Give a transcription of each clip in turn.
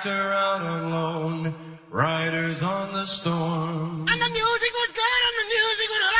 tractor out alone, riders on the storm. And the music was good and the music was loud.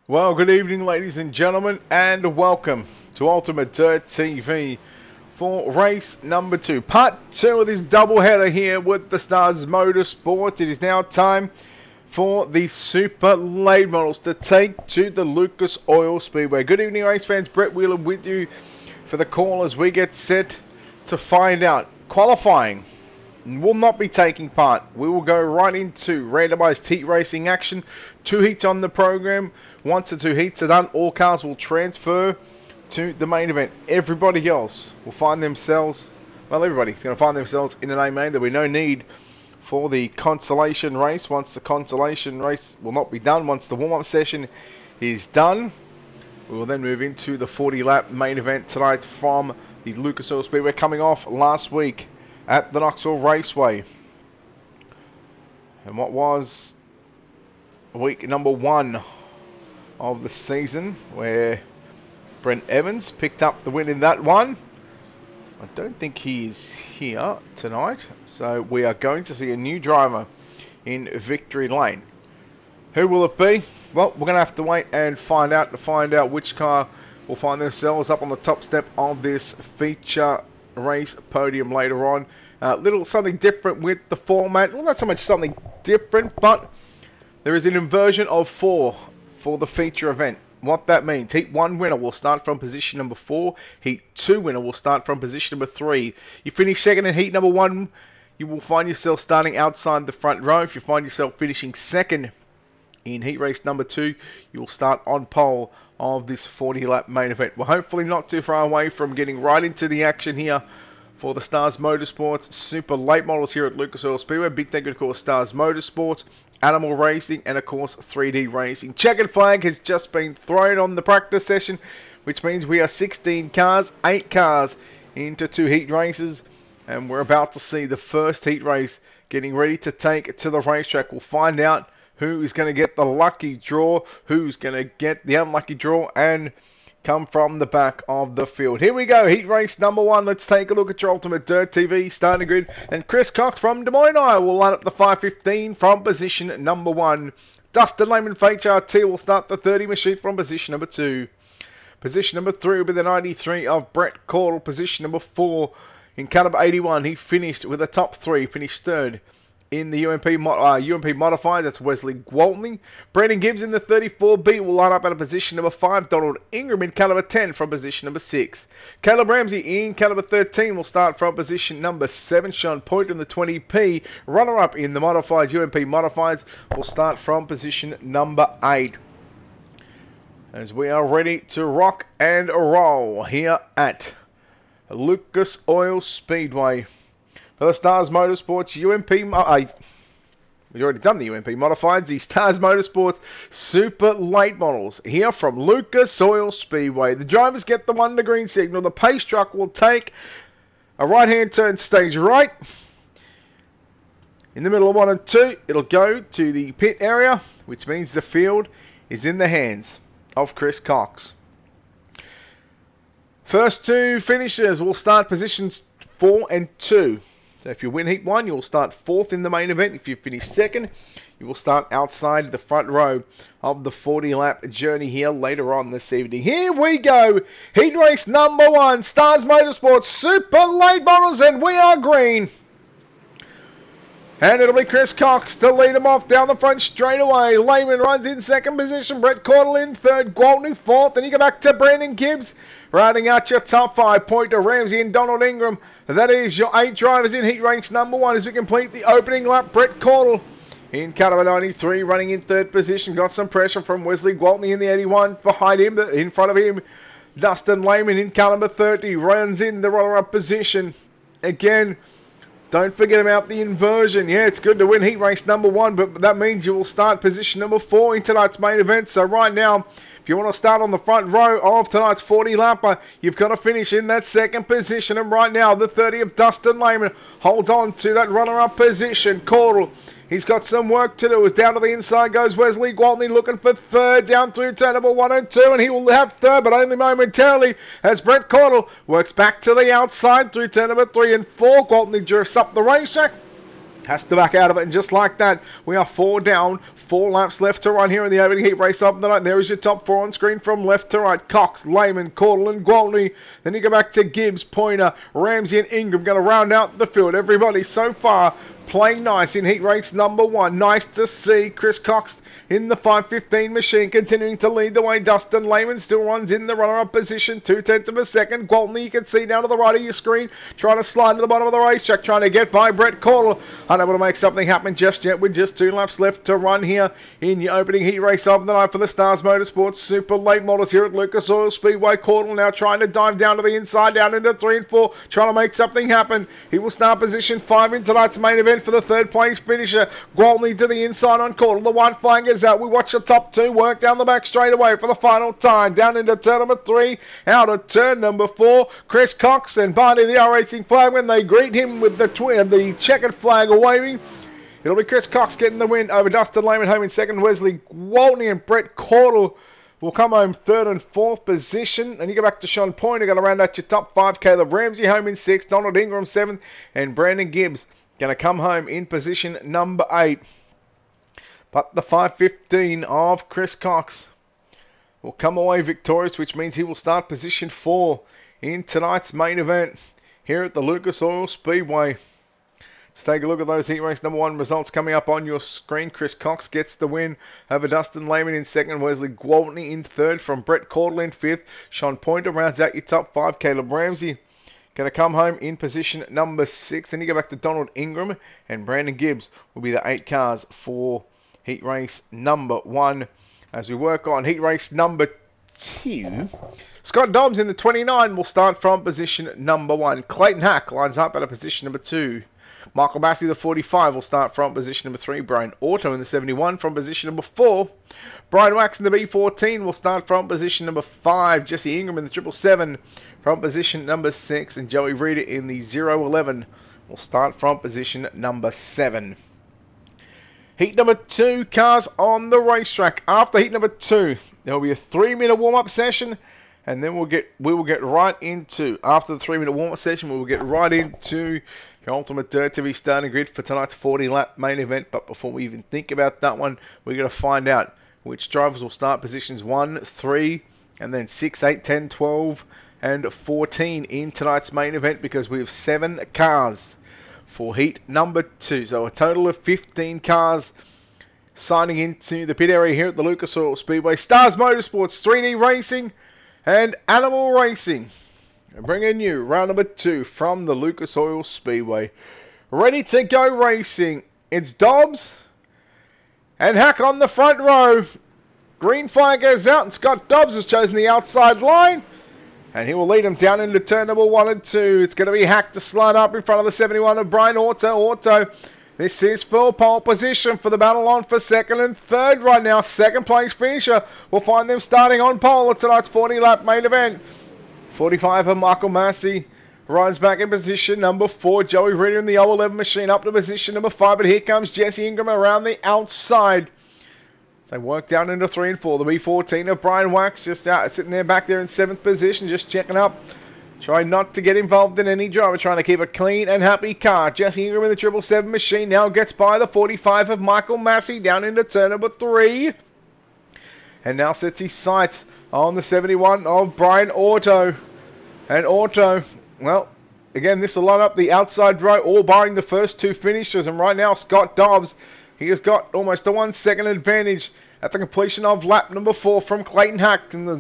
Well, good evening, ladies and gentlemen, and welcome to Ultimate Dirt TV for race number 2. Part 2 of this doubleheader here with the Stars Motorsports. It is now time for the super late models to take to the Lucas Oil Speedway. Good evening, race fans. Brett Wheeler with you for the call as we get set to find out. Qualifying will not be taking part. We will go right into randomized heat racing action. 2 heats on the program. Once the 2 heats are done, all cars will transfer to the main event. Everybody else will find themselves, well, everybody's going to find themselves in an A main. There will be no need for the consolation race. Once the consolation race will not be done, once the warm-up session is done, we will then move into the 40-lap main event tonight from the Lucas Oil Speedway, coming off last week at the Knoxville Raceway. And what was week number 1 of the season, where Brent Evans picked up the win in that one. I don't think he is here tonight, so we are going to see a new driver in victory lane. Who will it be? Well, we're going to have to wait and find out which car will find themselves up on the top step of this feature race podium later on. Little something different with the format. Well, not so much something different, but there is an inversion of 4 for the feature event. What that means, Heat 1 winner will start from position number 4. Heat 2 winner will start from position number 3. You finish second in Heat number 1, you will find yourself starting outside the front row. If you find yourself finishing second in Heat race number 2, you will start on pole of this 40-lap main event. We're hopefully not too far away from getting right into the action here for the Stars Motorsports Super Late Models here at Lucas Oil Speedway. Big thank you to, of course, Stars Motorsports, Animal Racing, and, of course, 3D Racing. Checkered flag has just been thrown on the practice session, which means we are 16 cars, 8 cars into 2 heat races, and we're about to see the first heat race getting ready to take it to the racetrack. We'll find out who is going to get the lucky draw, who's going to get the unlucky draw, and come from the back of the field. Here we go, heat race number 1. Let's take a look at your Ultimate Dirt TV starting grid. And Chris Cox from Des Moines, Iowa will line up the 515 from position number 1. Dustin Lehman for HRT will start the 30 machine from position number 2. Position number 3 will be the 93 of Brett Caudle. Position number 4 in caliber 81. He finished with a top 3, finished 3rd. In the UMP modified, that's Wesley Gwaltney. Brandon Gibbs in the 34B will line up at a position number 5. Donald Ingram in caliber 10 from position number 6. Caleb Ramsey in caliber 13 will start from position number 7. Sean Point in the 20P, runner-up in the modified UMP modifieds, will start from position number 8. As we are ready to rock and roll here at Lucas Oil Speedway. For the Stars Motorsports UMP, we've already done the UMP modifieds, the Stars Motorsports Super Late Models here from Lucas Oil Speedway. The drivers get the 1 to green signal. The pace truck will take a right-hand turn stage right. In the middle of 1 and 2, it'll go to the pit area, which means the field is in the hands of Chris Cox. First 2 finishers will start positions 4 and 2. So if you win Heat 1, you'll start 4th in the main event. If you finish 2nd, you will start outside the front row of the 40-lap journey here later on this evening. Here we go. Heat race number 1, Stars Motorsports Super Late Models, and we are green. And it'll be Chris Cox to lead him off down the front straight away. Lehman runs in 2nd position. Brett Caudle in 3rd. Gwaltney 4th. Then you go back to Brandon Gibbs. Rounding out your top 5, Pointer, Ramsey and Donald Ingram. That is your 8 drivers in heat race number 1 as we complete the opening lap. Brett Caudle in caliber 93, running in 3rd position. Got some pressure from Wesley Gwaltney in the 81. Behind him, in front of him, Dustin Lehman in caliber 30. Runs in the runner-up position. Again, don't forget about the inversion. Yeah, it's good to win heat race number 1, but that means you will start position number 4 in tonight's main event. So right now, if you want to start on the front row of tonight's 40-lapper, you've got to finish in that 2nd position. And right now, the 30 of Dustin Lehman holds on to that runner-up position. Caudle, he's got some work to do. As down to the inside goes Wesley Gwaltney looking for 3rd down through turn number 1 and 2. And he will have 3rd, but only momentarily, as Brett Caudle works back to the outside through turn number 3 and 4. Gwaltney drifts up the racetrack. Has to back out of it, and just like that, we are 4 down, 4 laps left to run here in the opening heat race of the night. There is your top 4 on screen from left to right. Cox, Lehman, Caudle and Gwaltney. Then you go back to Gibbs, Pointer, Ramsey and Ingram going to round out the field. Everybody so far playing nice in heat race number 1. Nice to see Chris Cox in the 515 machine, continuing to lead the way. Dustin Lehman still runs in the runner-up position, 2/10 of a second. Gwaltney, you can see down to the right of your screen, trying to slide to the bottom of the racetrack, trying to get by Brett Caudle. Unable to make something happen just yet with just 2 laps left to run here in your opening heat race of the night for the Stars Motorsports Super Late Models here at Lucas Oil Speedway. Caudle now trying to dive down to the inside, down into 3 and 4, trying to make something happen. He will start position 5 in tonight's main event for the 3rd place finisher. Gwaltney to the inside on Caudle. The white flag is out. We watch the top 2 work down the back straight away for the final time. Down into turn number 3, out of turn number 4. Chris Cox and Barney the R-Racing flag when they greet him with the checkered flag waving. It'll be Chris Cox getting the win over Dustin Lehman home in 2nd. Wesley Gwaltney and Brett Caudle will come home 3rd and 4th position. And you go back to Sean Pointer, going to round out your top 5. Caleb Ramsey home in 6th. Donald Ingram 7th. And Brandon Gibbs going to come home in position number 8. But the 515 of Chris Cox will come away victorious, which means he will start position 4 in tonight's main event here at the Lucas Oil Speedway. Let's take a look at those heat race number 1 results coming up on your screen. Chris Cox gets the win over Dustin Lehman in 2nd. Wesley Gwaltney in 3rd from Brett Caudle in 5th. Sean Pointer rounds out your top 5. Caleb Ramsey going to come home in position number 6. Then you go back to Donald Ingram, and Brandon Gibbs will be the 8 cars for heat race number 1 as we work on heat race number 2. Scott Dobbs in the 29 will start from position number 1. Clayton Hack lines up at a position number 2. Michael Massey, the 45, will start from position number 3. Brian Auto in the 71 from position number 4. Brian Wax in the B14 will start from position number 5. Jesse Ingram in the 777 from position number 6. And Joey Reeder in the 011 will start from position number 7. Heat number 2 cars on the racetrack. After heat number 2, there will be a 3-minute warm-up session, and then we will get right into, after the 3-minute warm-up session, we will get right into your Ultimate Dirt TV starting grid for tonight's 40-lap main event. But before we even think about that one, we're going to find out which drivers will start positions 1, 3, and then 6, 8, 10, 12, and 14 in tonight's main event, because we have 7 cars for heat number 2. So a total of 15 cars signing into the pit area here at the Lucas Oil Speedway. Stars Motorsports, 3D Racing, and Animal Racing. Bringing you round number 2 from the Lucas Oil Speedway. Ready to go racing. It's Dobbs and Hack on the front row. Green flag goes out, and Scott Dobbs has chosen the outside line, and he will lead them down into turn number 1 and 2. It's going to be Hack to slide up in front of the 71 of Brian Auto. This is for pole position for the battle on for 2nd and 3rd right now. 2nd place finisher will find them starting on pole at tonight's 40-lap main event. 45 of Michael Massey rides back in position number 4. Joey Reeder in the 011 machine up to position number 5. But here comes Jesse Ingram around the outside. They work down into 3 and 4. The B14 of Brian Wax just out, sitting there back there in 7th position, just checking up. Trying not to get involved in any drama, trying to keep a clean and happy car. Jesse Ingram in the 777 machine now gets by the 45 of Michael Massey down into turn number 3. And now sets his sights on the 71 of Brian Auto. And Auto, well, again, this will line up the outside row, all barring the first 2 finishers. And right now, Scott Dobbs, he has got almost a 1 second advantage at the completion of lap number 4 from Clayton Hack. And there's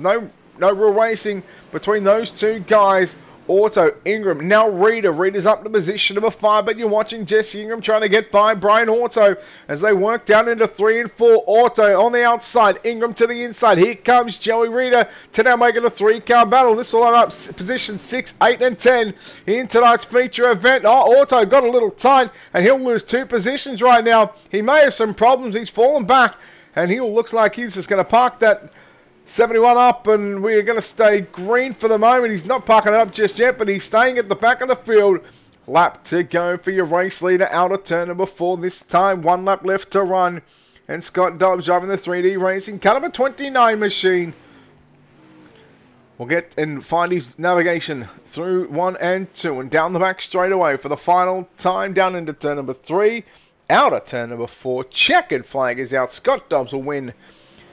no real racing between those 2 guys. Auto, Ingram, now Reeder. Reeder's up to position number 5, but you're watching Jesse Ingram trying to get by Brian Auto as they work down into 3 and 4. Auto on the outside, Ingram to the inside. Here comes Joey Reeder to now make it a 3-car battle. This will line up position 6, 8, and 10 in tonight's feature event. Oh, Auto got a little tight, and he'll lose 2 positions right now. He may have some problems. He's fallen back, and he looks like he's just going to park that 71 up, and we're going to stay green for the moment. He's not parking it up just yet, but he's staying at the back of the field. Lap to go for your race leader out of turn number 4 this time. 1 lap left to run, and Scott Dobbs driving the 3D Racing car number 29 machine. We'll get and find his navigation through 1 and 2 and down the back straight away for the final time down into turn number 3. Out of turn number 4. Checkered flag is out. Scott Dobbs will win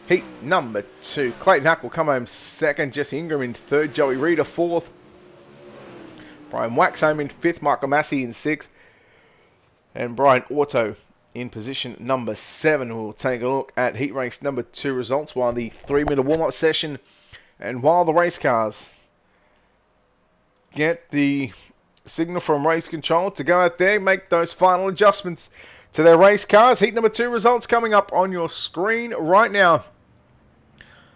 heat number 2. Clayton Hack will come home 2nd. Jesse Ingram in 3rd. Joey Reeder 4th. Brian Wax home in 5th. Michael Massey in 6th. And Brian Auto in position number 7. We'll take a look at heat race number 2 results while the 3-minute warm-up session and while the race cars get the signal from race control to go out there, make those final adjustments to their race cars. Heat number 2 results coming up on your screen right now.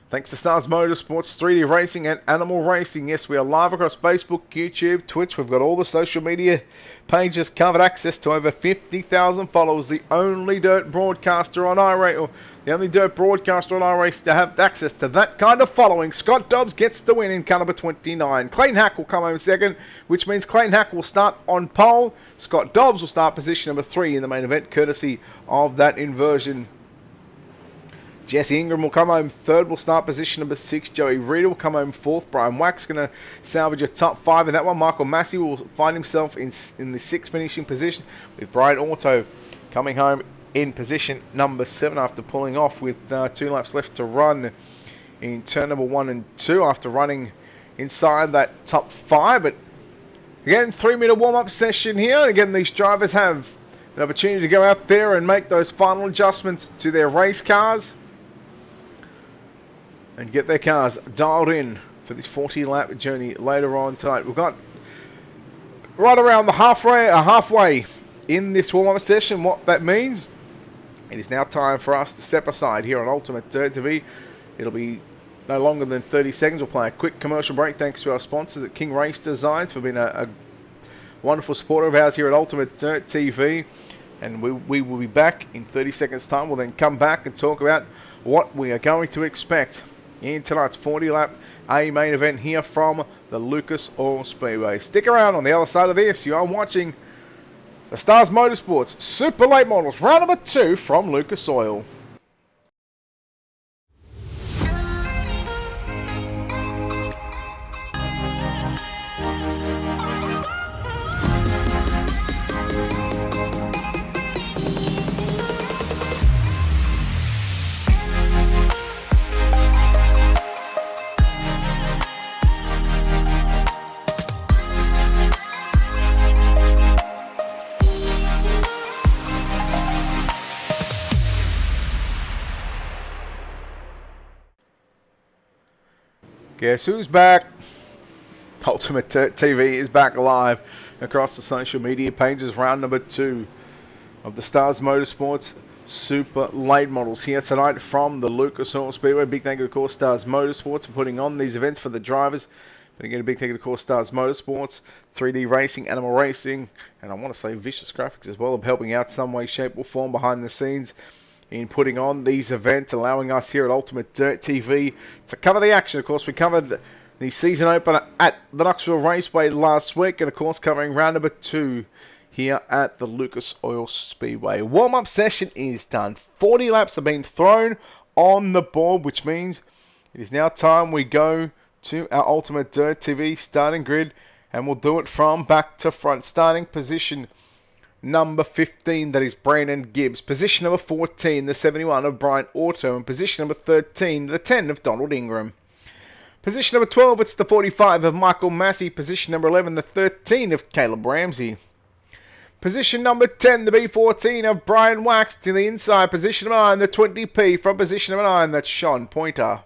Thanks to Stars Motorsports, 3D Racing, and Animal Racing. Yes, we are live across Facebook, YouTube, Twitch. We've got all the social media pages covered. Access to over 50,000 followers. The only dirt broadcaster on iRace, or the only dirt broadcaster on iRace to have access to that kind of following. Scott Dobbs gets the win in car number 29. Clayton Hack will come home 2nd, which means Clayton Hack will start on pole. Scott Dobbs will start position number 3 in the main event, courtesy of that inversion. Jesse Ingram will come home 3rd, will start position number 6. Joey Reeder will come home 4th. Brian Wax going to salvage a top 5 in that one. Michael Massey will find himself in the 6th finishing position, with Brian Auto coming home in position number 7 after pulling off with 2 laps left to run in turn number 1 and 2 after running inside that top 5. But again, 3-minute warm-up session here. And again, these drivers have an opportunity to go out there and make those final adjustments to their race cars and get their cars dialed in for this 40-lap journey later on tonight. We've got right around the halfway in this warm-up session. What that means, it is now time for us to step aside here on Ultimate Dirt TV. It'll be no longer than 30 seconds. We'll play a quick commercial break thanks to our sponsors at King Race Designs for being a wonderful supporter of ours here at Ultimate Dirt TV. And we will be back in 30 seconds time. We'll then come back and talk about what we are going to expect in tonight's 40-lap A main event here from the Lucas Oil Speedway. Stick around. On the other side of this, you are watching the Stars Motorsports Super Late Models round number 2 from Lucas Oil. Guess who's back? Ultimate TV is back live across the social media pages. Round number 2 of the Stars Motorsports Super Late Models here tonight from the Lucas Oil Speedway. Big thank you, of course, Stars Motorsports for putting on these events for the drivers. But again, a big thank you, of course, Stars Motorsports, 3D Racing, Animal Racing, and I want to say Vicious Graphics as well, of helping out some way, shape, or form behind the scenes in putting on these events, allowing us here at Ultimate Dirt TV to cover the action. Of course, we covered the season opener at the Knoxville Raceway last week, and of course covering round number 2 here at the Lucas Oil Speedway. Warm-up session is done. 40 laps have been thrown on the board, which means it is now time we go to our Ultimate Dirt TV starting grid, and we'll do it from back to front. Starting position number 15, that is Brandon Gibbs. Position number 14, the 71 of Brian Auto. And position number 13, the 10 of Donald Ingram. Position number 12, it's the 45 of Michael Massey. Position number 11, the 13 of Caleb Ramsey. Position number 10, the B14 of Brian Wax. To the inside, position number 9, the 20P from position number 9, that's Sean Pointer.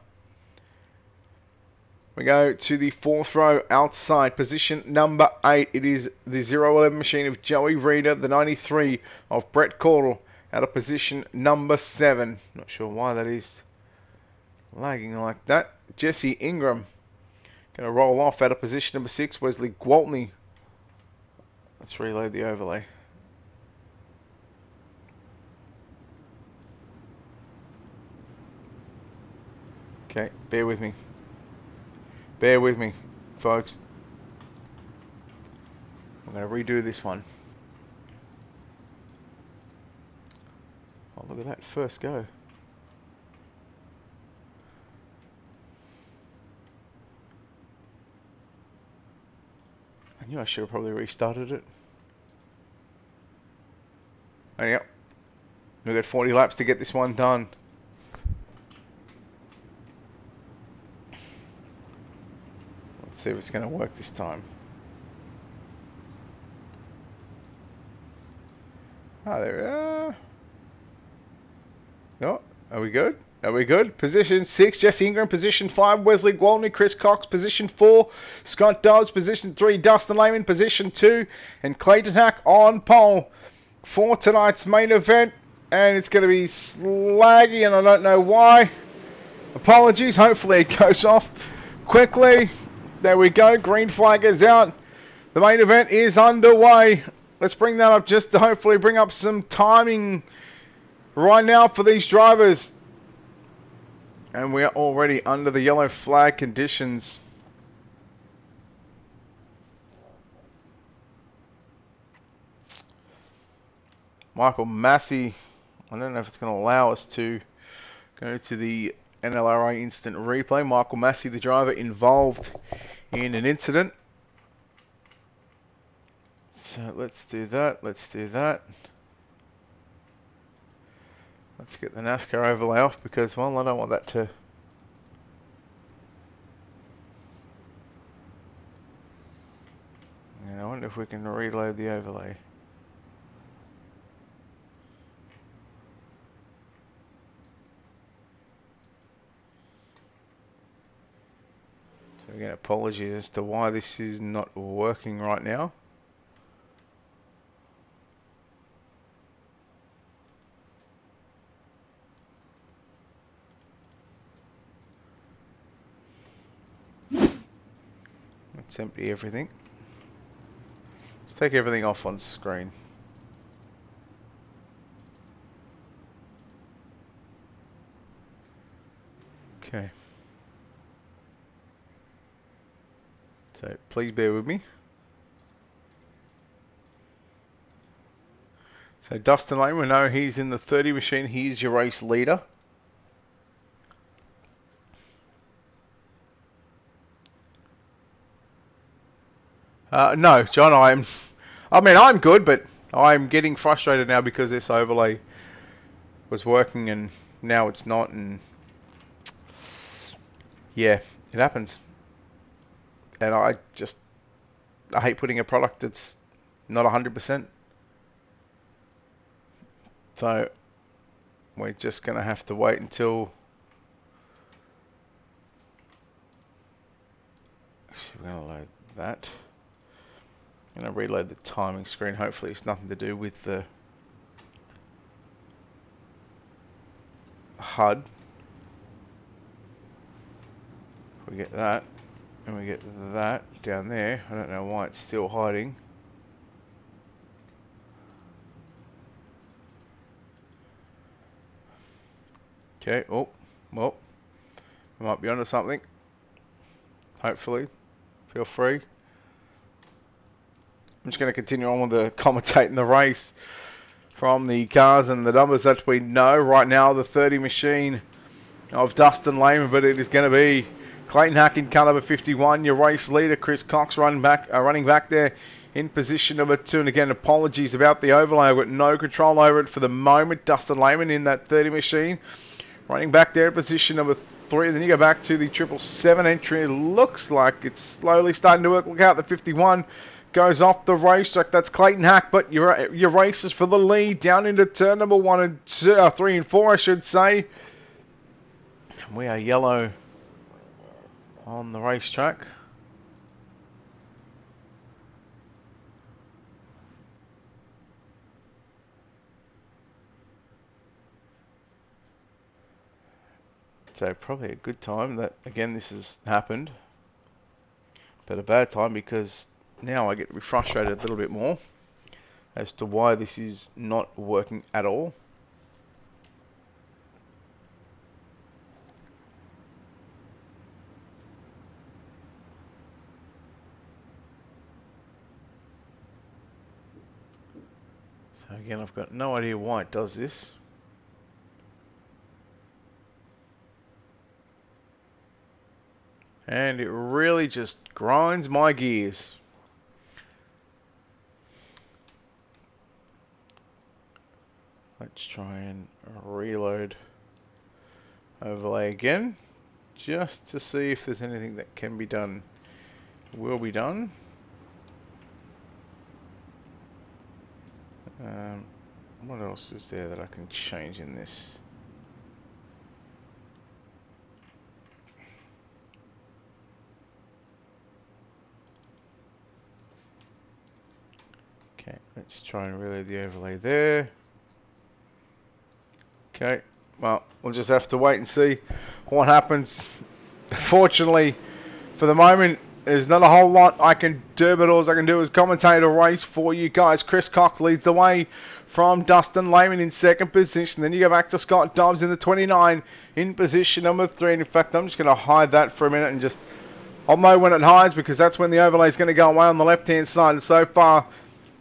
We go to the 4th row outside, position number 8. It is the 011 machine of Joey Reeder, the 93 of Brett Caudle, out of position number 7. Not sure why that is lagging like that. Jesse Ingram going to roll off out of position number 6. Wesley Gwaltney. Let's reload the overlay. Okay, bear with me. Bear with me, folks. I'm going to redo this one. Oh, look at that. First go. I knew I should have probably restarted it. Oh, yep. We've got 40 laps to get this one done. See if it's going to work this time. Ah, there we are. Oh, are we good? Are we good? Position 6, Jesse Ingram. Position 5, Wesley Gwaltney. Chris Cox. Position 4, Scott Dobbs. Position 3, Dustin Lehman. Position 2, and Clayton Hack on pole for tonight's main event. And it's going to be slaggy, and I don't know why. Apologies. Hopefully it goes off quickly. There we go, green flag is out. The main event is underway. Let's bring that up just to hopefully bring up some timing right now for these drivers. And we are already under the yellow flag conditions. Michael Massey, I don't know if it's going to allow us to go to the NLRA instant replay. Michael Massey, the driver involved in an incident. So let's do that. Let's do that. Let's get the NASCAR overlay off because, well, I don't want that to... And I wonder if we can reload the overlay. So again, apologies as to why this is not working right now. Let's empty everything. Let's take everything off on screen. Okay. So please bear with me. So Dustin Lane, we know he's in the 30 machine. He's your race leader. No, John, I'm good, but I'm getting frustrated now because this overlay was working and now it's not, and yeah, it happens. And I hate putting a product that's not 100%. So we're just going to have to wait until... Actually, we're going to load that. I'm going to reload the timing screen. Hopefully it's nothing to do with the HUD. If we get that, and we get that down there. I don't know why it's still hiding. Okay, oh, well, I might be onto something. Hopefully, feel free. I'm just going to continue on with the commentating the race from the cars and the numbers that we know. Right now, the 30 machine of Dustin Lehman, but it is going to be Clayton Hack in car number 51, your race leader. Chris Cox running back there in position number 2. And again, apologies about the overlay. I've got no control over it for the moment. Dustin Lehman in that 30 machine. Running back there in position number 3. Then you go back to the 777 entry. It looks like it's slowly starting to work. Look out, the 51 goes off the racetrack. That's Clayton Hack, but your races for the lead down into turn number 1 and 2, 3 and 4, I should say. We are yellow on the racetrack. So probably a good time that, again, this has happened. But a bad time because now I get to be frustrated a little bit more as to why this is not working at all. So again, I've got no idea why it does this. And it really just grinds my gears. Let's try and reload overlay again, just to see if there's anything that can be done, will be done. What else is there that I can change in this? Okay, let's try and reload the overlay there. Okay, well, we'll just have to wait and see what happens. Fortunately, for the moment, there's not a whole lot I can do, but all I can do is commentate a race for you guys. Chris Cox leads the way from Dustin Lehman in second position. Then you go back to Scott Dobbs in the 29 in position number 3. And in fact, I'm just going to hide that for a minute and just... I'll know when it hides because that's when the overlay is going to go away on the left-hand side. And so far,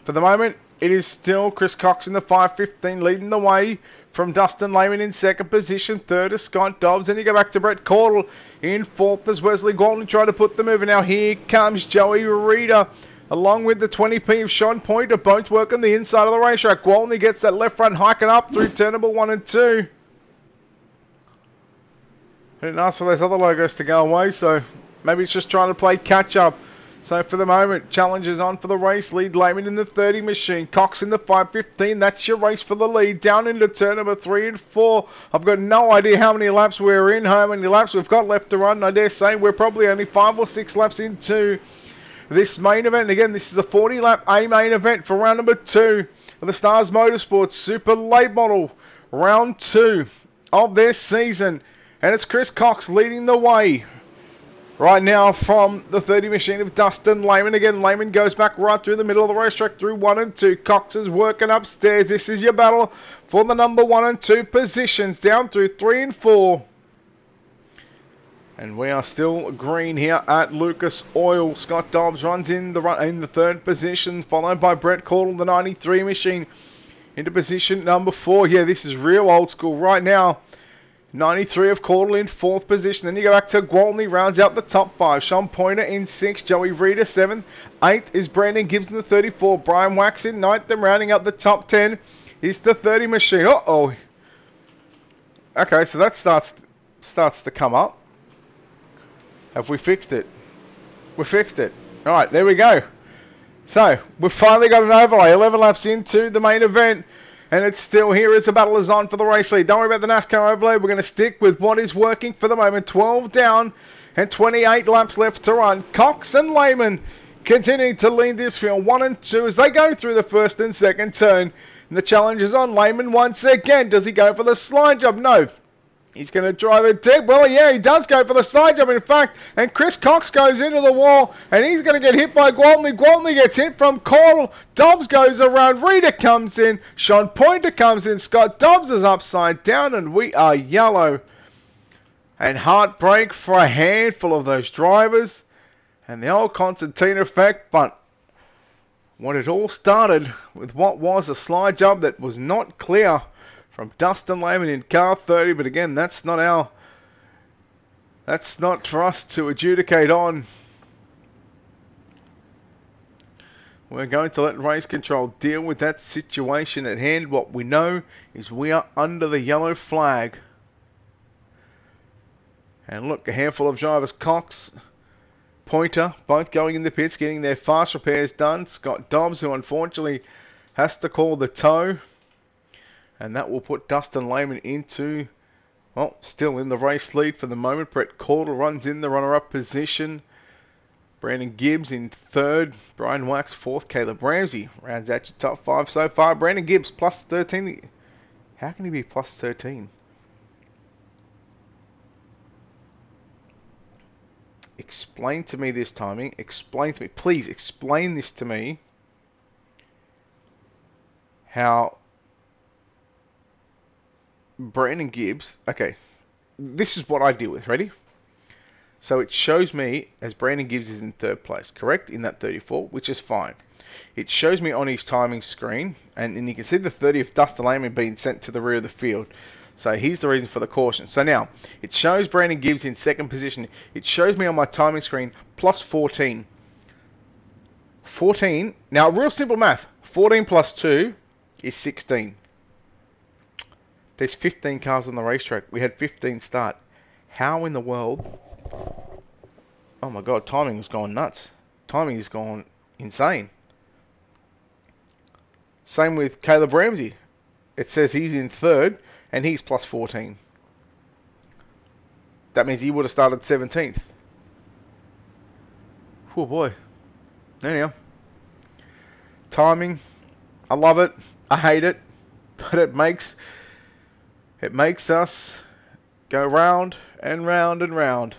for the moment, it is still Chris Cox in the 515 leading the way from Dustin Lehman in second position. Third is Scott Dobbs. Then you go back to Brett Caudle in fourth as Wesley Walton trying to put them over. Now here comes Joey Reeder along with the 20p of Sean Pointer. Both work on the inside of the racetrack. Walton gets that left front hiking up through turn number 1 and 2. Didn't ask for those other logos to go away, so maybe it's just trying to play catch up. So for the moment, challenge is on for the race lead. Lehman in the 30 machine. Cox in the 515. That's your race for the lead. Down into turn number 3 and 4. I've got no idea how many laps we're in, how many laps we've got left to run. I dare say we're probably only 5 or 6 laps into this main event. And again, this is a 40-lap A main event for round number 2 of the Stars Motorsports Super Late Model. Round 2 of their season. And it's Chris Cox leading the way Right now from the 30 machine of Dustin Lehman. Again, Lehman goes back right through the middle of the racetrack through 1 and 2. Cox is working upstairs. This is your battle for the number 1 and 2 positions. Down through 3 and 4. And we are still green here at Lucas Oil. Scott Dobbs runs in the 3rd position, followed by Brett Caudle, the 93 machine, into position number 4. Yeah, this is real old school right now. 93 of Caudle in 4th position. Then you go back to Gwaltney, rounds out the top 5. Sean Pointer in 6th. Joey Reeder 7th. 8th is Brandon Gibbs in the 34. Brian Wax in 9th. And rounding out the top 10 is the 30 machine. Uh-oh. Okay, so that starts to come up. Have we fixed it? We fixed it. Alright, there we go. So, we've finally got an overlay. 11 laps into the main event. And it's still here as the battle is on for the race lead. Don't worry about the NASCAR overlay. We're going to stick with what is working for the moment. 12 down and 28 laps left to run. Cox and Lehman continuing to lead this field. 1 and 2 as they go through the 1st and 2nd turn. And the challenge is on Lehman once again. Does he go for the slide job? No. He's going to drive it deep. Well, yeah, he does go for the slide job, in fact. And Chris Cox goes into the wall, and he's going to get hit by Gwaltney. Gwaltney gets hit from Caudle. Dobbs goes around. Reeder comes in. Sean Pointer comes in. Scott Dobbs is upside down, and we are yellow. And heartbreak for a handful of those drivers. And the old Constantine effect, but when it all started with what was a slide job that was not clear from Dustin Lehman in car 30, but again, that's not for us to adjudicate on. We're going to let race control deal with that situation at hand. What we know is we are under the yellow flag. And look, a handful of drivers, Cox, Pointer, both going in the pits, getting their fast repairs done. Scott Dobbs, who unfortunately has to call the tow. And that will put Dustin Lehman into, well, still in the race lead for the moment. Brett Caudle runs in the runner-up position. Brandon Gibbs in 3rd. Brian Wax 4th. Caleb Ramsey rounds out your top 5 so far. Brandon Gibbs plus 13. How can he be plus 13? Explain to me this timing. Explain to me. Please explain this to me. How Brandon Gibbs, okay, this is what I deal with, ready? So it shows me as Brandon Gibbs is in 3rd place, correct? In that 34, which is fine. It shows me on his timing screen, and you can see the 30 of Dustin Lehman being sent to the rear of the field. So here's the reason for the caution. So now, it shows Brandon Gibbs in 2nd position. It shows me on my timing screen plus 14. 14, now real simple math. 14 plus 2 is 16. There's 15 cars on the racetrack. We had 15 start. How in the world? Oh my god, timing has gone nuts. Timing has gone insane. Same with Caleb Ramsey. It says he's in 3rd and he's plus 14. That means he would have started 17th. Oh boy. Anyhow. Timing. I love it. I hate it. But it makes us go round and round and round.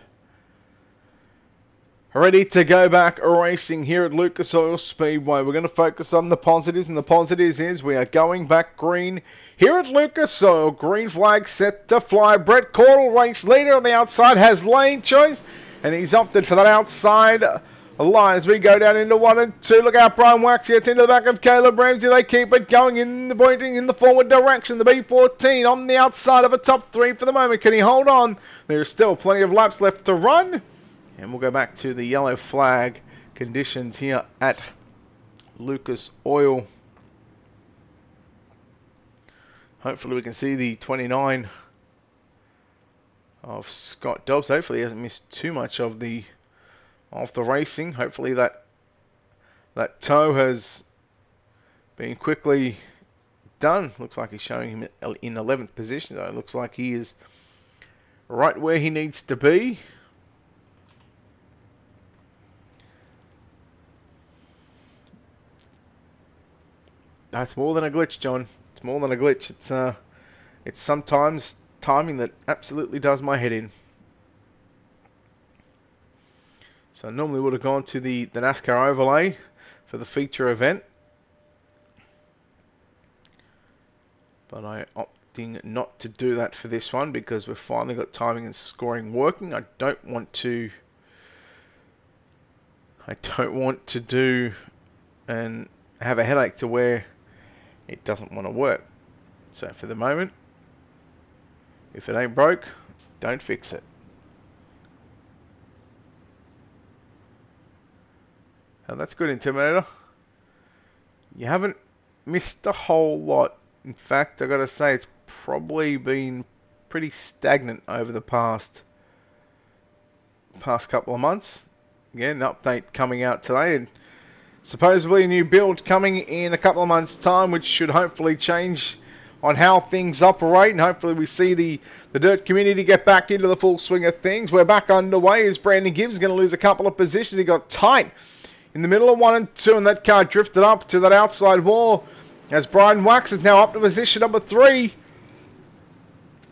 Ready to go back racing here at Lucas Oil Speedway. We're going to focus on the positives, and the positives is we are going back green here at Lucas Oil. Green flag set to fly. Brett Caudle, race leader on the outside, has lane choice, and he's opted for that outside line as we go down into 1 and 2. Look out, Brian Wax gets into the back of Caleb Ramsey. They keep it going pointing in the forward direction. The B14 on the outside of a top 3 for the moment. Can he hold on? There's still plenty of laps left to run. And we'll go back to the yellow flag conditions here at Lucas Oil. Hopefully we can see the 29 of Scott Dobbs. Hopefully he hasn't missed too much of the racing. Hopefully that tow has been quickly done. Looks like he's showing him in 11th position. So it looks like he is right where he needs to be. That's more than a glitch, John. It's more than a glitch. It's sometimes timing that absolutely does my head in. So I normally would have gone to the NASCAR overlay for the feature event. But I'm opting not to do that for this one because we've finally got timing and scoring working. I don't want to do and have a headache to where it doesn't want to work. So for the moment, if it ain't broke, don't fix it. Now that's good, Intimidator. You haven't missed a whole lot. In fact, I gotta say it's probably been pretty stagnant over the past couple of months. Again, an update coming out today, and supposedly a new build coming in a couple of months' time, which should hopefully change on how things operate, and hopefully we see the dirt community get back into the full swing of things. We're back underway as Brandon Gibbs is going to lose a couple of positions. He got tight in the middle of 1 and 2, and that car drifted up to that outside wall as Brian Wax is now up to position number 3.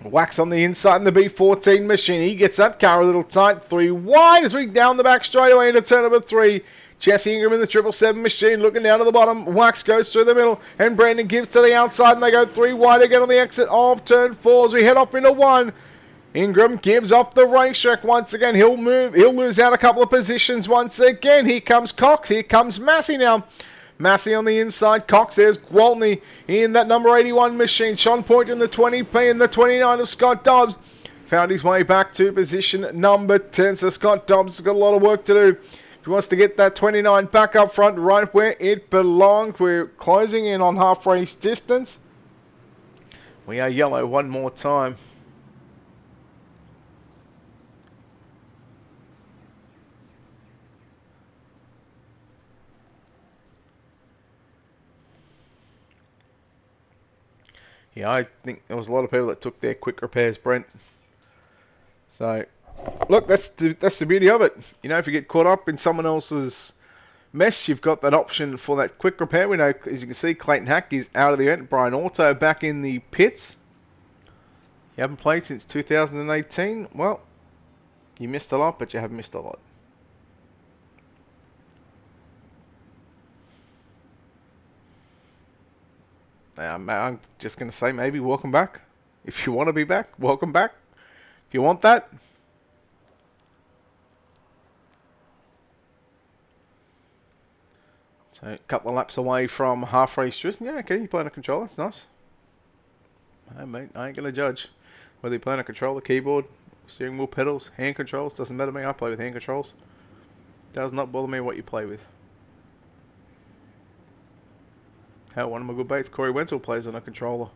Wax on the inside in the B14 machine. He gets that car a little tight. 3 wide as we down the back straightaway into turn number 3. Jesse Ingram in the 777 machine looking down to the bottom. Wax goes through the middle and Brandon Gibbs to the outside, and they go 3 wide again on the exit of turn 4 as we head off into 1. Ingram Gibbs off the racetrack once again. He'll lose out a couple of positions once again. Here comes Cox. Here comes Massey now. Massey on the inside. Cox, there's Gwaltney in that number 81 machine. Sean Point in the 20P and the 29 of Scott Dobbs. Found his way back to position number 10. So Scott Dobbs has got a lot of work to do. If he wants to get that 29 back up front right where it belongs. We're closing in on half race distance. We are yellow one more time. Yeah, I think there was a lot of people that took their quick repairs, Brent. So, look, that's the beauty of it. You know, if you get caught up in someone else's mess, you've got that option for that quick repair. We know, as you can see, Clayton Hack is out of the event. Brian Auto back in the pits. You haven't played since 2018. Well, you missed a lot, but you haven't missed a lot. I'm just going to say maybe welcome back. If you want to be back, welcome back. If you want that. So a couple of laps away from half race distance. Yeah, okay, you play on a controller. That's nice. Hey, mate, I ain't going to judge. Whether you play on a controller, keyboard, steering wheel, pedals, hand controls. Doesn't matter to me. I play with hand controls. Does not bother me what you play with. Hell, one of my good mates, Corey Wenzel, plays on a controller.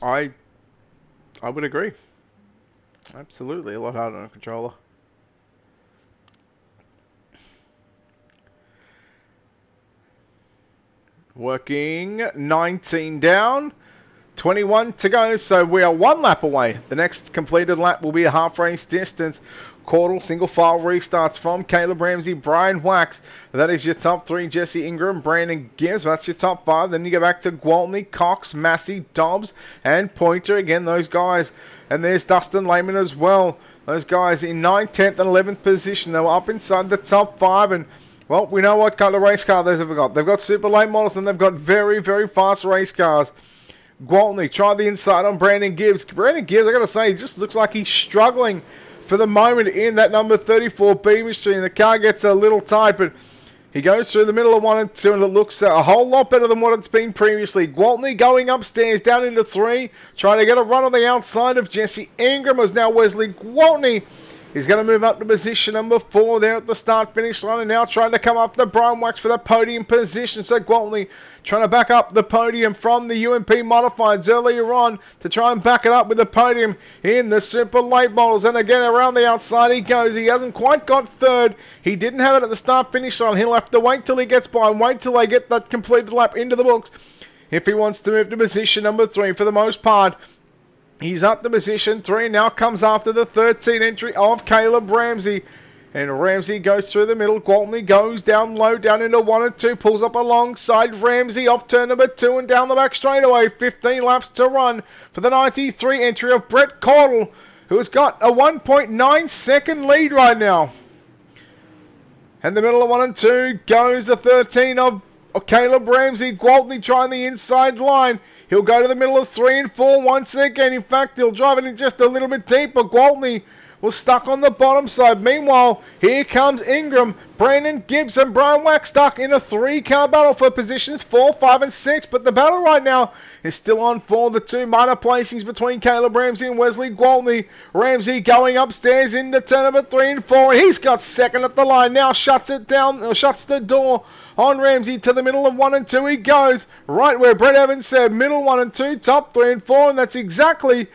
I would agree. Absolutely, a lot harder on a controller. Working 19 down, 21 to go, so we are 1 lap away. The next completed lap will be a half race distance. Caudle single file restarts from Caleb Ramsey, Brian Wax. That is your top 3. Jesse Ingram, Brandon Gibbs. That's your top 5. Then you go back to Gwaltney, Cox, Massey, Dobbs, and Pointer. Again, those guys. And there's Dustin Lehman as well. Those guys in 9th, 10th, and 11th position. They were up inside the top 5. And, well, we know what kind of race car they've got. They've got super late models, and they've got very, very fast race cars. Gwaltney tried the inside on Brandon Gibbs. Brandon Gibbs, I got to say, he just looks like he's struggling for the moment in that number 34B machine. The car gets a little tight, but he goes through the middle of 1 and 2, and it looks a whole lot better than what it's been previously. Gwaltney going upstairs, down into 3, trying to get a run on the outside of Jesse Ingram as now Wesley Gwaltney. He's going to move up to position number 4 there at the start-finish line, and now trying to come up the Brian Wax for the podium position. So Gwaltney trying to back up the podium from the UMP Modifieds earlier on to try and back it up with the podium in the super late models. And again, around the outside he goes. He hasn't quite got 3rd. He didn't have it at the start-finish line. He'll have to wait till he gets by and wait till they get that completed lap into the books if he wants to move to position number 3. For the most part, he's up to position 3. Now comes after the 13 entry of Caleb Ramsey. And Ramsey goes through the middle. Gwaltney goes down low, down into 1 and 2. Pulls up alongside Ramsey off turn number 2 and down the back straightaway. 15 laps to run for the 93 entry of Brett Caudle. who has got a 1.9 second lead right now. And the middle of 1 and 2 goes the 13 of Caleb Ramsey. Gwaltney trying the inside line. He'll go to the middle of 3 and 4 once again. In fact, he'll drive it in just a little bit deeper. Gwaltney was stuck on the bottom side. Meanwhile, here comes Ingram, Brandon Gibbs and Brian Wax stuck in a 3-car battle for positions 4, 5 and 6. But the battle right now is still on for the 2 minor placings between Caleb Ramsey and Wesley Gwaltney. Ramsey going upstairs into turn number 3 and 4. He's got second at the line. Now shuts it down, or shuts the door on Ramsey. To the middle of 1 and 2 he goes. Right where Brett Evans said, middle 1 and 2, top 3 and 4. And that's exactly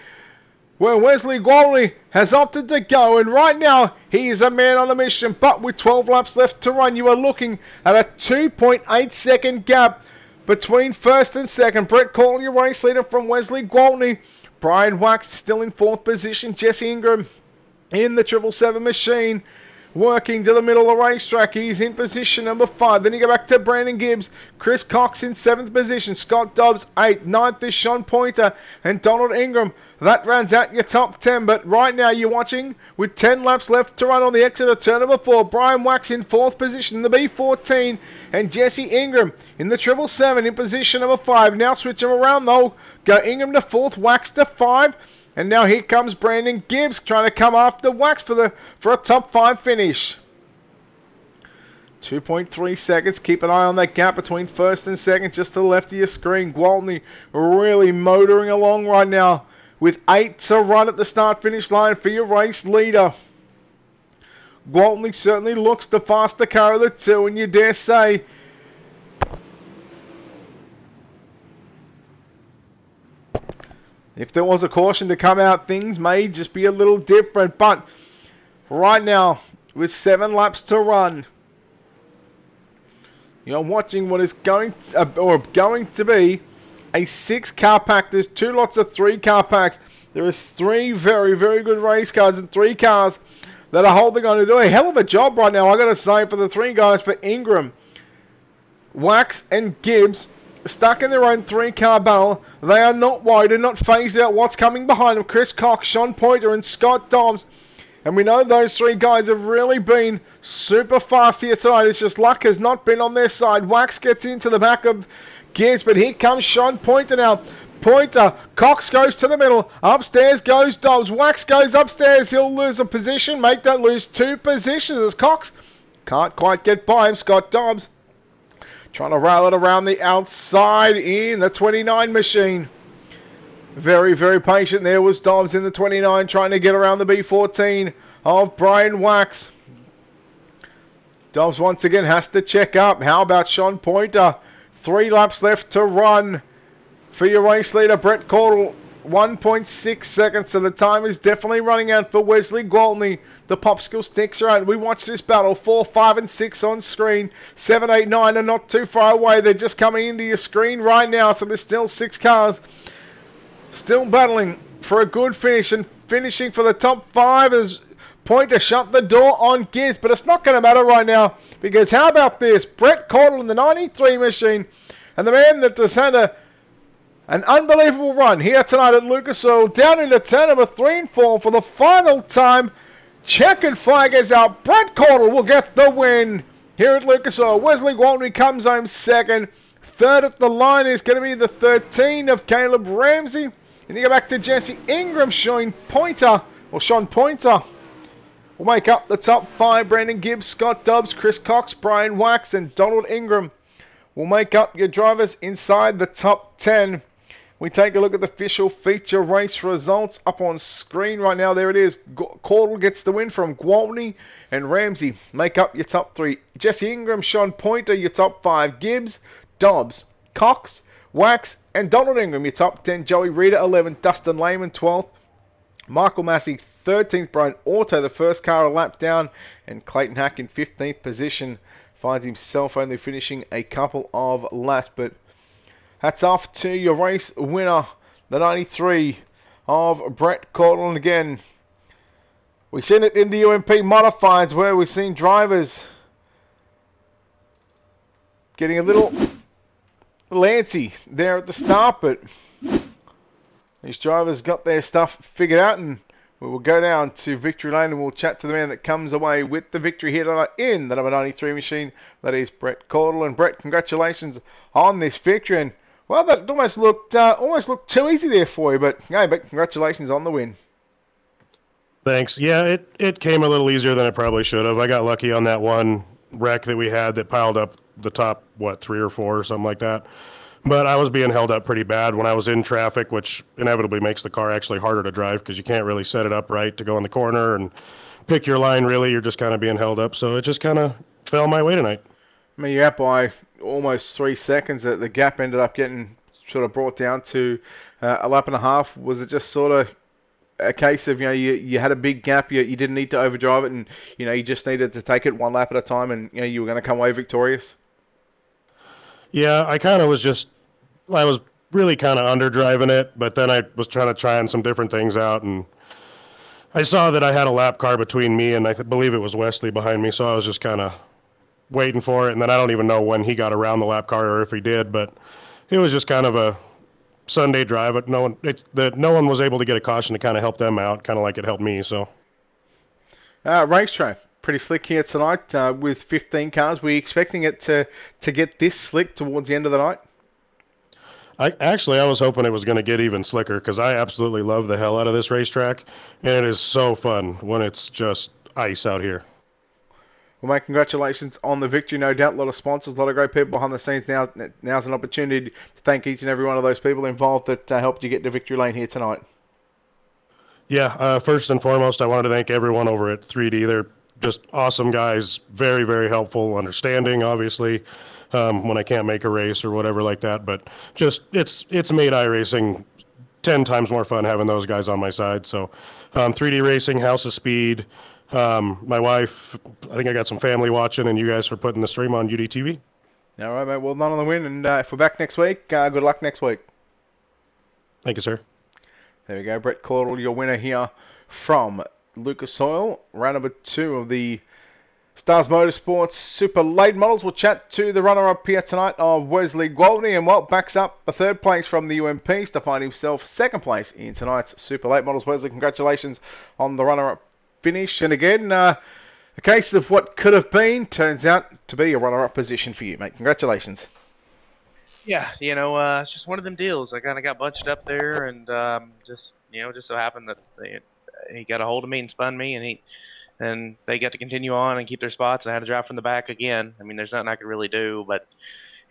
where Wesley Gwaltney has opted to go. And right now, he is a man on a mission. But with 12 laps left to run, you are looking at a 2.8 second gap between first and second. Brett Call, your race leader from Wesley Gwaltney. Brian Wax still in 4th position. Jesse Ingram in the 777 machine, working to the middle of the racetrack. He's in position number 5. Then you go back to Brandon Gibbs. Chris Cox in 7th position. Scott Dobbs 8th. 9th is Sean Pointer and Donald Ingram. That rounds out your top 10. But right now you're watching with 10 laps left to run on the exit of turn number 4. Brian Wax in 4th position in the B14. And Jesse Ingram in the 777 in position number 5. Now switch them around though. Go Ingram to 4th. Wax to 5. And now here comes Brandon Gibbs trying to come after Wax for a top 5 finish. 2.3 seconds. Keep an eye on that gap between first and second just to the left of your screen. Gwaltney really motoring along right now with 8 to run at the start-finish line for your race leader. Gwaltney certainly looks the faster car of the 2, and you dare say if there was a caution to come out, things may just be a little different. But right now, with 7 laps to run, you're watching what is going to be a 6-car pack. There's 2 lots of 3-car packs. There is 3 very, very good race cars and 3 cars that are holding on to do a hell of a job right now. I got to say, for the 3 guys, for Ingram, Wax and Gibbs, stuck in their own 3-car battle. They are not worried and not phased out what's coming behind them. Chris Cox, Sean Pointer and Scott Dobbs. And we know those 3 guys have really been super fast here tonight. It's just luck has not been on their side. Wax gets into the back of Gibbs, but here comes Sean Pointer now. Pointer, Cox goes to the middle. Upstairs goes Dobbs. Wax goes upstairs. He'll lose a position. Make that lose 2 positions as Cox can't quite get by him. Scott Dobbs trying to rail it around the outside in the 29 machine. Very, very patient there was Dobbs in the 29 trying to get around the B14 of Brian Wax. Dobbs once again has to check up. How about Sean Pointer? 3 laps left to run for your race leader, Brett Cordell. 1.6 seconds, so the time is definitely running out for Wesley Gwaltney. The popsicle sticks around. We watch this battle. 4, 5 and 6 on screen. 7, 8, 9 are not too far away. They're just coming into your screen right now, so there's still 6 cars still battling for a good finish, and finishing for the top 5 as Pointer shut the door on Gibbs. But it's not going to matter right now, because how about this? Brett Cordell in the 93 machine, and the man that has had an unbelievable run here tonight at Lucas Oil, down into turn number 3 and 4 for the final time. Checkered flag is out. Brett Cordell will get the win here at Lucas Oil. Wesley Gwaltney comes home second. Third at the line is going to be the 13 of Caleb Ramsey. And you go back to Jesse Ingram. Sean Pointer will make up the top 5. Brandon Gibbs, Scott Dobbs, Chris Cox, Brian Wax and Donald Ingram will make up your drivers inside the top 10. We take a look at the official feature race results up on screen right now. There it is. Cordell gets the win from Gwaltney, and Ramsey make up your top 3. Jesse Ingram, Sean Pointer, your top 5. Gibbs, Dobbs, Cox, Wax, and Donald Ingram, your top 10. Joey Reeder, 11th. Dustin Lehman, 12th. Michael Massey, 13th. Brian Auto, the first car a lap down. And Clayton Hack in 15th position. Finds himself only finishing a couple of laps, but hats off to your race winner, the 93 of Brett Cordell. And again, we've seen it in the UMP modifieds where we've seen drivers getting a little lancy there at the start, but these drivers got their stuff figured out and We will go down to victory lane and we'll chat to the man that comes away with the victory here tonight in the number 93 machine. That is Brett Caudle. And Brett, congratulations on this victory. And well, that almost looked too easy there for you, but yeah, but congratulations on the win. Thanks. Yeah, it came a little easier than it probably should have. I got lucky on that one wreck that we had that piled up the top, 3 or 4 or something like that. But I was being held up pretty bad when I was in traffic, which inevitably makes the car actually harder to drive because you can't really set it up right to go in the corner and pick your line, really. You're just kind of being held up. So it just kind of fell my way tonight. I mean, you're out by almost 3 seconds. The gap ended up getting sort of brought down to a lap and a half. Was it just sort of a case of, you had a big gap, you didn't need to overdrive it, and, you just needed to take it one lap at a time, and, you were going to come away victorious? Yeah, I was really kind of underdriving it, but then I was trying some different things out, and I saw that I had a lap car between me and I believe it was Wesley behind me, so I was just kind of waiting for it, and then I don't even know when he got around the lap car or if he did, but it was just kind of a Sunday drive, but no one was able to get a caution to kind of help them out, kind of like it helped me, so. Racetrack. Pretty slick here tonight with 15 cars. Were you expecting it to get this slick towards the end of the night? I was hoping it was going to get even slicker because I absolutely love the hell out of this racetrack, and it is so fun when it's just ice out here. Well, mate, congratulations on the victory. No doubt, a lot of sponsors, a lot of great people behind the scenes. Now's an opportunity to thank each and every one of those people involved that helped you get to victory lane here tonight. Yeah, first and foremost, I wanted to thank everyone over at 3D. They're just awesome guys, very, very helpful, understanding, obviously, when I can't make a race or whatever like that. But just it's made iRacing 10 times more fun having those guys on my side. So 3D Racing, House of Speed, my wife, I think I got some family watching, and you guys for putting the stream on UDTV. All right, mate. Well done on the win. And if we're back next week, good luck next week. Thank you, sir. There we go. Brett Caudle, your winner here from Lucas Oil, round number 2 of the Stars Motorsports Super Late Models. We'll chat to the runner-up here tonight of Wesley Gwaltney, and backs up a 3rd place from the UMPs to find himself 2nd place in tonight's Super Late Models. Wesley, congratulations on the runner-up finish. And again, a case of what could have been turns out to be a runner-up position for you, mate. Congratulations. Yeah, it's just one of them deals. I kind of got bunched up there, and just so happened that he got a hold of me and spun me, and they got to continue on and keep their spots. I had to drive from the back again. I mean, there's nothing I could really do, but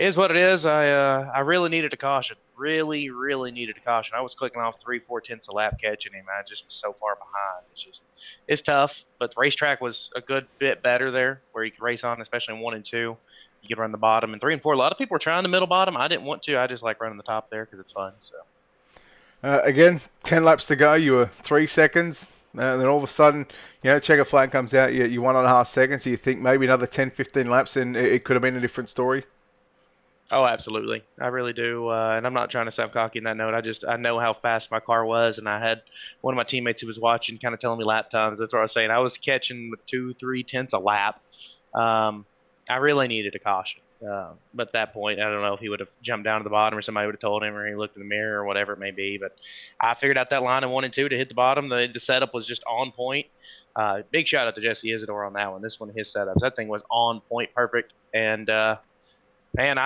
it is what it is. I really needed a caution. Really, really needed a caution. I was clicking off 3-4 tenths a lap catching him. I just was so far behind. It's tough, but the racetrack was a good bit better there, where you could race on, especially in 1 and 2. You could run the bottom, and 3 and 4. A lot of people were trying the middle bottom. I didn't want to. I just like running the top there because it's fun. So. Again, 10 laps to go. You were 3 seconds. And then all of a sudden, checker flag comes out. You 1.5 seconds. So you think maybe another 10, 15 laps, and it could have been a different story. Oh, absolutely. I really do. And I'm not trying to sound cocky in that note. I know how fast my car was, and I had one of my teammates who was watching kind of telling me lap times. That's what I was saying. I was catching 2-3 tenths a lap. I really needed a caution. But at that point, I don't know if he would have jumped down to the bottom or somebody would have told him, or he looked in the mirror or whatever it may be. But I figured out that line in 1 and 2 to hit the bottom. The setup was just on point. Big shout out to Jesse Isidore on that one. This one, his setups, that thing was on point, perfect. And man,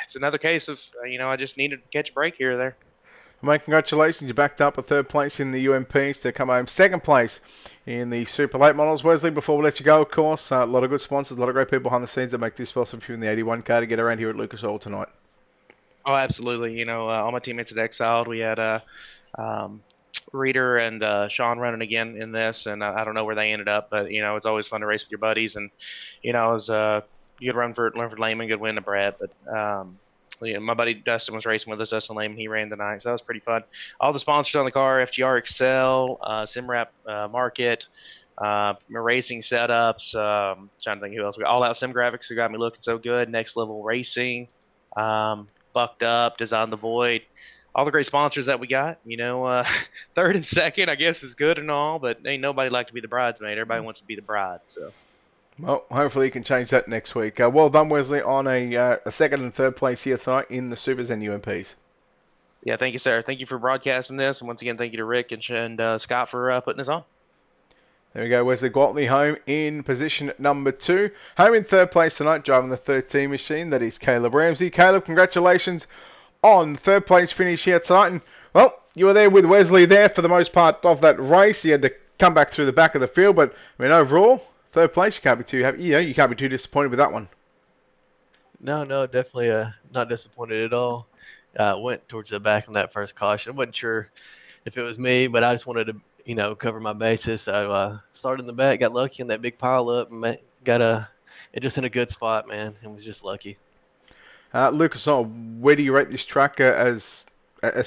it's another case of I just needed to catch a break here or there. Mate, congratulations. You backed up a 3rd place in the UMPs to come home 2nd place in the Super Late Models. Wesley, before we let you go, of course, a lot of good sponsors, a lot of great people behind the scenes that make this possible for you in the 81 car to get around here at Lucas Oil tonight. Oh, absolutely. All my teammates at Exiled, we had Reader and Sean running again in this, and I don't know where they ended up, but it's always fun to race with your buddies, and it was good run for Lehman, good win to Brad, but my buddy Dustin was racing with us. Dustin Lehman, he ran tonight, so that was pretty fun. All the sponsors on the car: FGR Excel, Simrap Market, racing setups. Trying to think who else we got. All Out Sim Graphics, who got me looking so good. Next Level Racing, Bucked Up, Design the Void. All the great sponsors that we got. 3rd and 2nd, I guess, is good and all, but ain't nobody like to be the bridesmaid. Everybody wants to be the bride, so. Well, hopefully you can change that next week. Well done, Wesley, on a 2nd and 3rd place here tonight in the Supers and UMPs. Yeah, thank you, sir. Thank you for broadcasting this, and once again, thank you to Rick and Scott for putting this on. There we go, Wesley Gwaltney home in position number 2. Home in third place tonight, driving the 13 machine. That is Caleb Ramsey. Caleb, congratulations on third place finish here tonight. And, well, you were there with Wesley there for the most part of that race. You had to come back through the back of the field, but I mean overall, third place, you can't be too happy. You can't be too disappointed with that one. No, definitely not disappointed at all. Went towards the back on that first caution. I wasn't sure if it was me, but I just wanted to, cover my bases. So started in the back, got lucky in that big pile up, and it just in a good spot, man. It was just lucky. Lucas, where do you rate this track as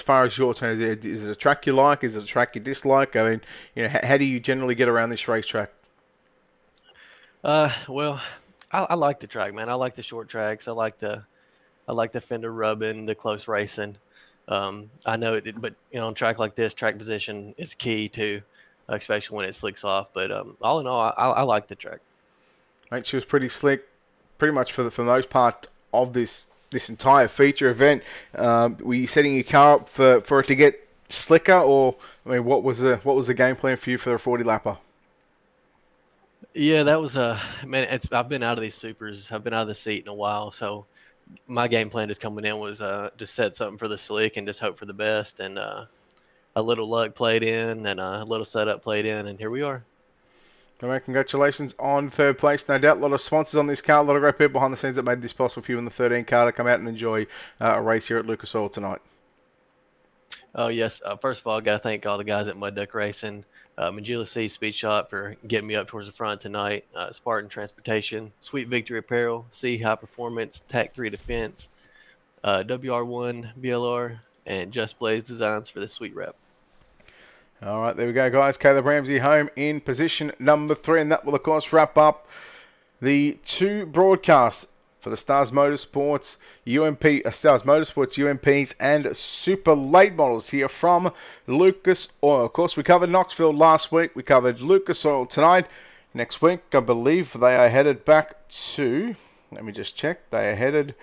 far as your turn? Is it a track you like? Is it a track you dislike? I mean, how do you generally get around this racetrack? Well, I like the track, man. I like the short tracks. I like the fender rubbing, the close racing. I know it, but on a track like this, track position is key too, especially when it slicks off. But all in all, I like the track. Mate, she was pretty slick, pretty much for the most part of this entire feature event. Were you setting your car up for it to get slicker, or I mean, what was the game plan for you for the 40 lapper? Yeah, that was man. I've been out of these supers. I've been out of the seat in a while, so my game plan just coming in was just set something for the slick and just hope for the best. And a little luck played in, and a little setup played in, and here we are. All right, congratulations on third place. No doubt, a lot of sponsors on this car, a lot of great people behind the scenes that made this possible for you in the 13 car to come out and enjoy a race here at Lucas Oil tonight. Oh, yes. First of all, I got to thank all the guys at Mud Duck Racing, Magilla C Speed Shop for getting me up towards the front tonight, Spartan Transportation, Sweet Victory Apparel, C High Performance, TAC 3 Defense, WR1 BLR, and Just Blaze Designs for the sweet wrap. All right, there we go, guys. Caleb Ramsey home in position number 3, and that will, of course, wrap up the 2 broadcasts for the Stars Motorsports Stars Motorsports UMPs and Super Late Models here from Lucas Oil. Of course, we covered Knoxville last week. We covered Lucas Oil tonight. Next week, I believe they are headed back to, let me just check, they are headed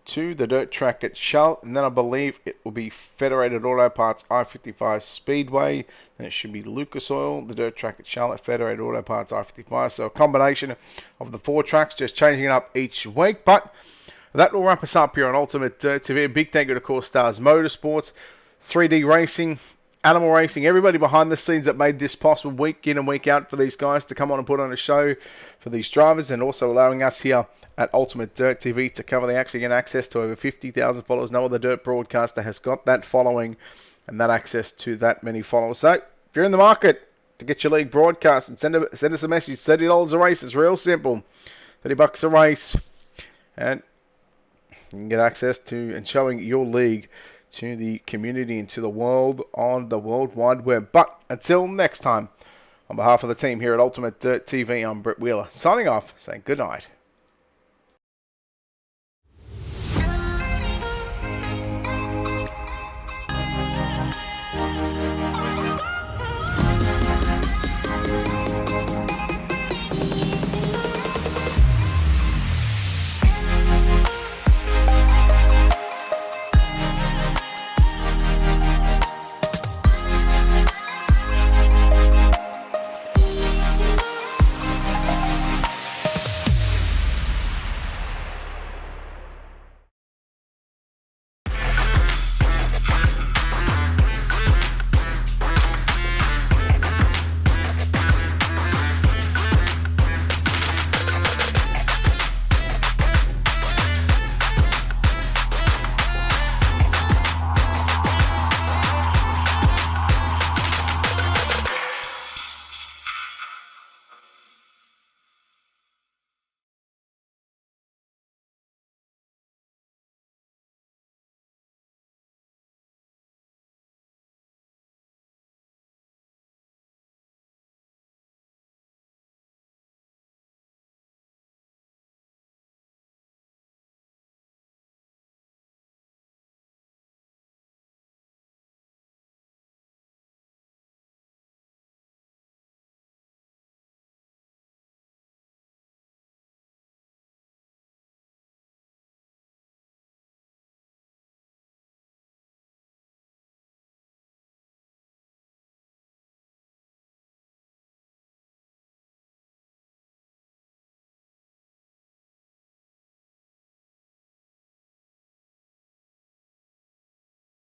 to the dirt track at Charlotte, and then I believe it will be Federated Auto Parts I-55 Speedway, and it should be Lucas Oil, the dirt track at Charlotte, Federated Auto Parts I-55. So a combination of the 4 tracks, just changing it up each week. But that will wrap us up here on Ultimate Dirt TV. A big thank you to, of course, Stars Motorsports, 3D Racing, Animal Racing, everybody behind the scenes that made this possible week in and week out for these guys to come on and put on a show for these drivers, and also allowing us here at Ultimate Dirt TV to cover the action, get access to over 50,000 followers. No other dirt broadcaster has got that following and that access to that many followers. So if you're in the market to get your league broadcast, and send us a message. $30 a race. It's real simple. $30 a race, and you can get access to and showing your league to the community and to the world on the World Wide Web. But until next time, on behalf of the team here at Ultimate Dirt TV, I'm Brett Wheeler, signing off, saying good night.